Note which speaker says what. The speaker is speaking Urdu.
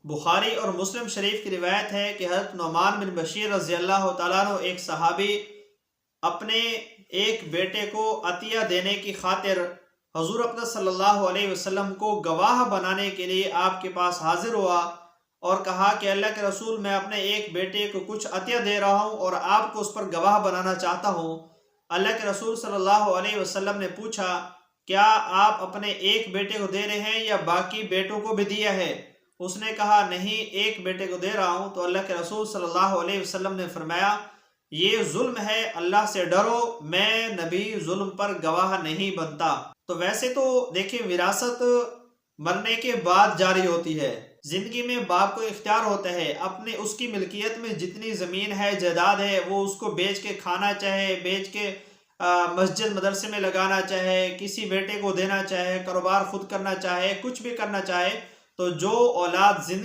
Speaker 1: بخاری اور مسلم شریف کی روایت ہے کہ حضرت نعمان بن بشیر رضی اللہ تعالیٰ عنہ ایک صحابی اپنے ایک بیٹے کو عطیہ دینے کی خاطر حضور اقدس صلی اللہ علیہ وسلم کو گواہ بنانے کے لیے آپ کے پاس حاضر ہوا اور کہا کہ اللہ کے رسول، میں اپنے ایک بیٹے کو کچھ عطیہ دے رہا ہوں اور آپ کو اس پر گواہ بنانا چاہتا ہوں۔ اللہ کے رسول صلی اللہ علیہ وسلم نے پوچھا، کیا آپ اپنے ایک بیٹے کو دے رہے ہیں یا باقی بیٹوں کو بھی دیا ہے؟ اس نے کہا، نہیں، ایک بیٹے کو دے رہا ہوں۔ تو اللہ کے رسول صلی اللہ علیہ وسلم نے فرمایا، یہ ظلم ہے، اللہ سے ڈرو، میں نبی ظلم پر گواہ نہیں بنتا۔ تو ویسے تو دیکھیں، وراثت مرنے کے بعد جاری ہوتی ہے۔ زندگی میں باپ کو اختیار ہوتا ہے، اپنے اس کی ملکیت میں جتنی زمین ہے، جائیداد ہے، وہ اس کو بیچ کے کھانا چاہے، بیچ کے مسجد مدرسے میں لگانا چاہے، کسی بیٹے کو دینا چاہے، کاروبار خود کرنا چاہے، کچھ بھی کرنا چاہے۔ تو جو اولاد زندگی